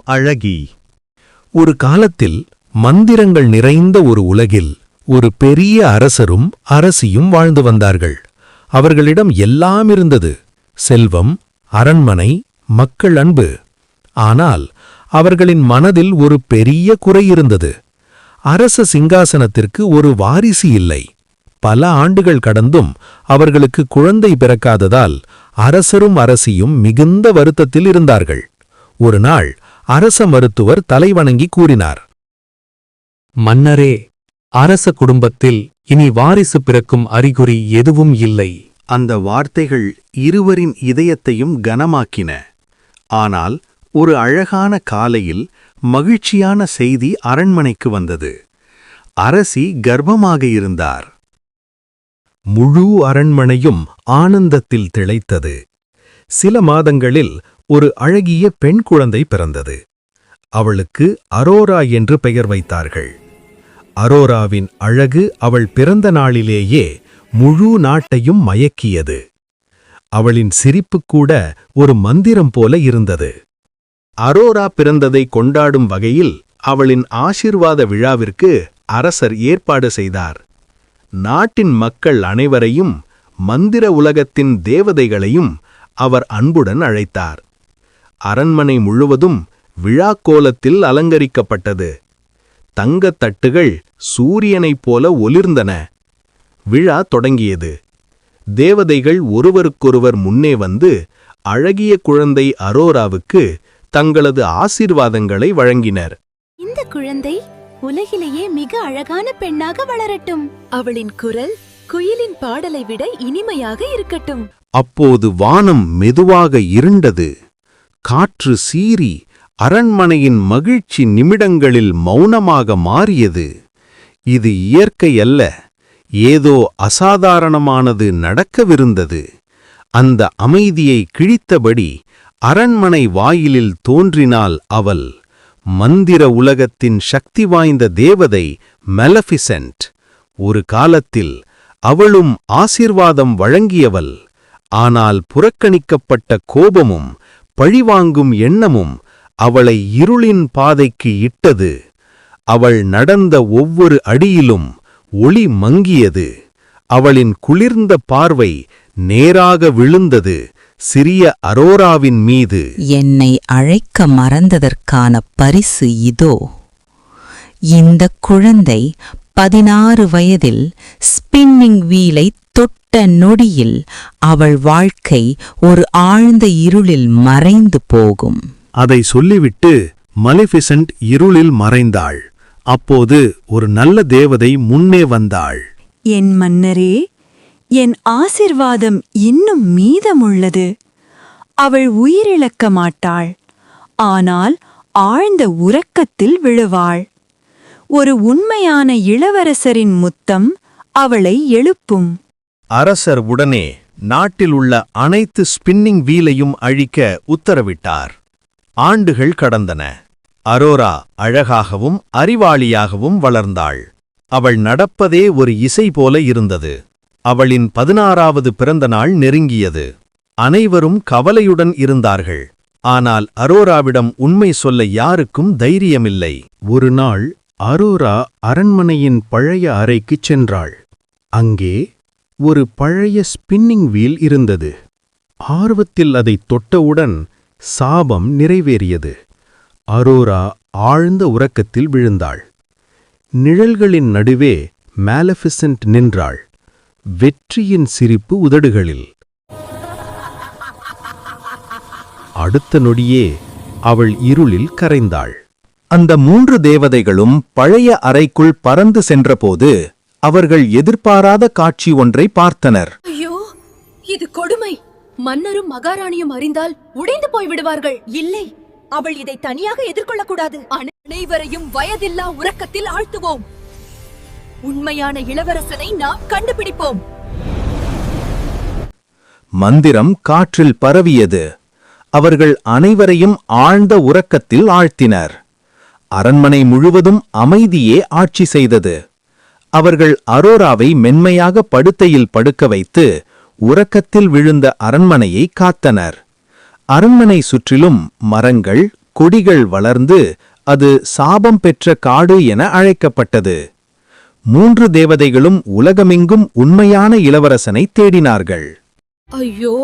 அழகி. ஒரு காலத்தில் மந்திரங்கள் நிறைந்த ஒரு உலகில் ஒரு பெரிய அரசரும் அரசியும் வாழ்ந்து வந்தார்கள். அவர்களிடம் எல்லாம் இருந்தது: செல்வம், அரண்மனை, மக்கள் அன்பு. ஆனால் அவர்களின் மனதில் ஒரு பெரிய குறை இருந்தது. அரச சிங்காசனத்திற்கு ஒரு வாரிசு இல்லை. பல ஆண்டுகள் கடந்தும் அவர்களுக்கு குழந்தை பிறக்காததால் அரசரும் அரசியும் மிகுந்த வருத்தத்தில் இருந்தார்கள். ஒரு நாள் அரச மருத்துவர் தலைவணங்கி கூறினார்: மன்னரே, அரச குடும்பத்தில் இனி வாரிசு பிறக்கும் அறிகுறி எதுவும் இல்லை. அந்த வார்த்தைகள் இருவரின் இதயத்தையும் கனமாக்கின. ஆனால் ஒரு அழகான காலையில் மகிழ்ச்சியான செய்தி அரண்மனைக்கு வந்தது. அரசி கர்ப்பமாக இருந்தார். முழு அரண்மனையும் ஆனந்தத்தில் திளைத்தது. சில மாதங்களில் ஒரு அழகிய பெண் குழந்தை பிறந்தது. அவளுக்கு அரோரா என்று பெயர் வைத்தார்கள். அரோராவின் அழகு அவள் பிறந்த நாளிலேயே முழு நாட்டையும் மயக்கியது. அவளின் சிரிப்பு கூட ஒரு மந்திரம் போல இருந்தது. அரோரா பிறந்ததை கொண்டாடும் வகையில் அவளின் ஆசீர்வாத விழாவிற்கு அரசர் ஏற்பாடு செய்தார். நாட்டின் மக்கள் அனைவரையும், மந்திர உலகத்தின் தேவதைகளையும் அவர் அன்புடன் அழைத்தார். அரண்மனை முழுவதும் விழாக்கோலத்தில் அலங்கரிக்கப்பட்டது. தங்கத் தட்டுகள் சூரியனைப் போல ஒளிர்ந்தன. விழா தொடங்கியது. தேவதைகள் ஒருவருக்கொருவர் முன்னே வந்து அழகிய குழந்தை அரோராவுக்கு தங்களது ஆசீர்வாதங்களை வழங்கினர். இந்த குழந்தை உலகிலேயே மிக அழகான பெண்ணாக வளரட்டும். அவளின் குரல் குயிலின் பாடலை விட இனிமையாக இருக்கட்டும். அப்போது வானம் மெதுவாக இருண்டது. காற்று சீறி அரண்மனையின் மகிழ்ச்சி நிமிடங்களில் மௌனமாக மாறியது. இது இயற்கை அல்ல, ஏதோ அசாதாரணமானது நடக்கவிருந்தது. அந்த அமைதியை கிழித்தபடி அரண்மனை வாயிலில் தோன்றினாள் அவள், மந்திர உலகத்தின் சக்தி வாய்ந்த தேவதை மெலஃபிசென்ட். ஒரு காலத்தில் அவளும் ஆசீர்வாதம் வழங்கியவள். ஆனால் புறக்கணிக்கப்பட்ட கோபமும் பழிவாங்கும் எண்ணமும் அவளை இருளின் பாதைக்கு இட்டது. அவள் நடந்த ஒவ்வொரு அடியிலும் ஒளி மங்கியது. அவளின் குளிர்ந்த பார்வை நேராக விழுந்தது சிறிய அரோராவின் மீது. என்னை அழைக்க மறந்ததற்கான பரிசு இதோ. இந்த குழந்தை 16 வயதில் ஸ்பின்னிங் வீலை தொட்ட நொடியில் அவள் வாழ்க்கை ஒரு ஆழ்ந்த இருளில் மறைந்து போகும். அதை சொல்லிவிட்டு மலிஃபிசென்ட் இருளில் மறைந்தாள். அப்போது ஒரு நல்ல தேவதை முன்னே வந்தாள். என் மன்னரே, என் ஆசிர்வாதம் இன்னும் மீதமுள்ளது. அவள் உயிரிழக்க மாட்டாள், ஆனால் ஆழ்ந்த உறக்கத்தில் விழுவாள். ஒரு உண்மையான இளவரசரின் முத்தம் அவளை எழுப்பும். அரசர் உடனே நாட்டில் உள்ள அனைத்து ஸ்பின்னிங் வீலையும் அழிக்க உத்தரவிட்டார். ஆண்டுகள் கடந்தன. அரோரா அழகாகவும் அறிவாளியாகவும் வளர்ந்தாள். அவள் நடப்பதே ஒரு இசை போல இருந்தது. அவளின் 16வது பிறந்த நாள் நெருங்கியது. அனைவரும் கவலையுடன் இருந்தார்கள். ஆனால் அரோராவிடம் உண்மை சொல்ல யாருக்கும் தைரியமில்லை. ஒரு நாள் அரோரா அரண்மனையின் பழைய அறைக்குச் சென்றாள். அங்கே ஒரு பழைய ஸ்பின்னிங் வீல் இருந்தது. ஆர்வத்தில் அதைத் தொட்டவுடன் சாபம் நிறைவேறியது. அரோரா ஆழ்ந்த உறக்கத்தில் விழுந்தாள். நிழல்களின் நடுவே மேலஃபிசென்ட் நின்றாள், வெற்றியின் சிரிப்பு உதடுகளில். அடுத்த நொடியே அவள் இருளில் கரைந்தாள். அந்த 3 தேவதைகளும் பழைய அறைக்குள் பறந்து சென்றபோது அவர்கள் எதிர்பாராத காட்சி ஒன்றை பார்த்தனர். ஐயோ, இது கொடுமை! மன்னரும் மகாராணியும் அறிந்தால் உடைந்து போய்விடுவார்கள். இல்லை, அவள் இதை தனியாக எதிர்கொள்ளக்கூடாது. அனைவரையும் வயதில்லா உறக்கத்தில் ஆழ்த்துவோம். உண்மையான இளவரசனை நாம் கண்டுபிடிப்போம். மந்திரம் காற்றில் பரவியது. அவர்கள் அனைவரையும் ஆழ்ந்த உறக்கத்தில் ஆழ்த்தினர். அரண்மனை முழுவதும் அமைதியே ஆட்சி செய்தது. அவர்கள் அரோராவை மென்மையாக படுக்கையில் படுக்க வைத்து உறக்கத்தில் விழுந்த அரண்மனையை காத்தனர். அரண்மனை சுற்றிலும் மரங்கள், கொடிகள் வளர்ந்து அது சாபம் பெற்ற காடு என அழைக்கப்பட்டது. 3 தேவதைகளும் உலகமெங்கும் உண்மையான இளவரசனை தேடினார்கள். ஐயோ,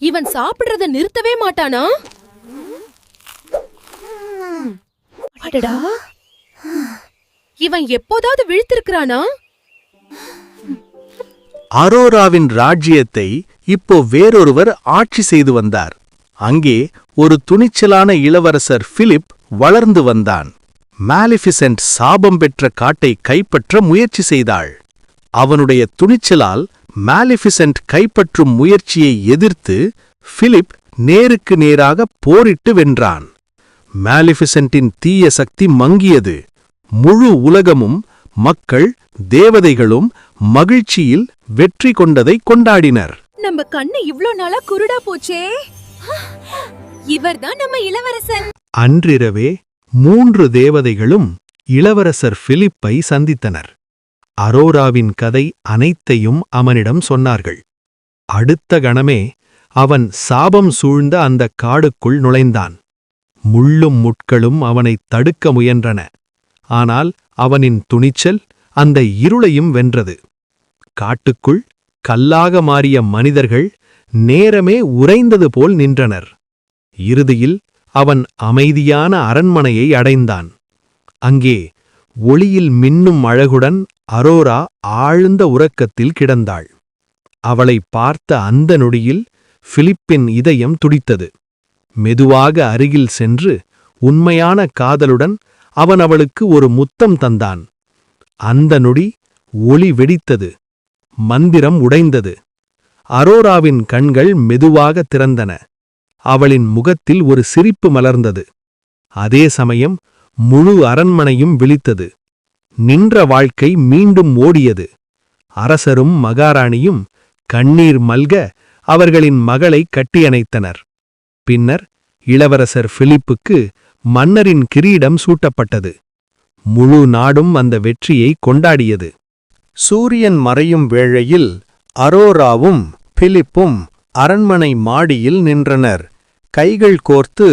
இவன் சாப்பிடுறத நிறுத்தவே மாட்டானா? அடடா, இவன் எப்போதாவது விழித்திருக்கிறானா? அரோராவின் ராஜ்யத்தை இப்போ வேறொருவர் ஆட்சி செய்து வந்தார். அங்கே ஒரு துணிச்சலான இளவரசர் பிலிப் வளர்ந்து வந்தான். மாலிஃபிசென்ட் சாபம் பெற்ற காட்டை கைப்பற்ற முயற்சி செய்தாள். அவனுடைய துணிச்சலால் மாலிஃபிசென்ட் கைப்பற்றும் முயற்சியை எதிர்த்து பிலிப் நேருக்கு நேராக போரிட்டு வென்றான். மாலிஃபிசென்ட்டின் தீய சக்தி மங்கியது. முழு உலகமும், மக்கள், தேவதைகளும் மகிழ்ச்சியில் வெற்றி கொண்டதை கொண்டாடினர். நம்ம கண்ணு இவ்ளோ நாளா குருடா போச்சே. இவர்தான் நம்ம இளவரசன். அன்றிரவே 3 தேவதைகளும் இளவரசர் பிலிப்பை சந்தித்தனர். அரோராவின் கதை அனைத்தையும் அவனிடம் சொன்னார்கள். அடுத்த கணமே அவன் சாபம் சூழ்ந்த அந்த காடுக்குள் நுழைந்தான். முள்ளும் முட்களும் அவனைத் தடுக்க முயன்றன. ஆனால் அவனின் துணிச்சல் அந்த இருளையும் வென்றது. காட்டுக்குள் கல்லாக மாறிய மனிதர்கள் நேரமே உறைந்தது போல் நின்றனர். இறுதியில் அவன் அமைதியான அரண்மனையை அடைந்தான். அங்கே ஒளியில் மின்னும் அழகுடன் அரோரா ஆழ்ந்த உறக்கத்தில் கிடந்தாள். அவளை பார்த்த அந்த நொடியில் பிலிப்பின் இதயம் துடித்தது. மெதுவாக அருகில் சென்று உண்மையான காதலுடன் அவன் அவளுக்கு ஒரு முத்தம் தந்தான். அந்த நொடி ஒளி வெடித்தது. மந்திரம் உடைந்தது. அரோராவின் கண்கள் மெதுவாக திறந்தன. அவளின் முகத்தில் ஒரு சிரிப்பு மலர்ந்தது. அதே சமயம் முழு அரண்மனையும் விழித்தது. நின்ற வாழ்க்கை மீண்டும் ஓடியது. அரசரும் மகாராணியும் கண்ணீர் மல்க அவர்களின் மகளை கட்டியணைத்தனர். பின்னர் இளவரசர் பிலிப்புக்கு மன்னரின் கிரீடம் சூட்டப்பட்டது. முழு நாடும் அந்த வெற்றியை கொண்டாடியது. சூரியன் மறையும் வேளையில் அரோராவும் பிலிப்பும் அரண்மனை மாடியில் நின்றனர். கைகள் கோர்த்து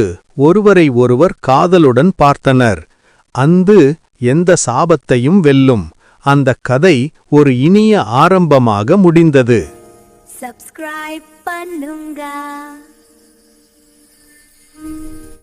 ஒருவரை ஒருவர் காதலுடன் பார்த்தனர். அந்து எந்த சாபத்தையும் வெல்லும். அந்த கதை ஒரு இனிய ஆரம்பமாக முடிந்தது. சப்ஸ்கிரைப் பண்ணுங்க.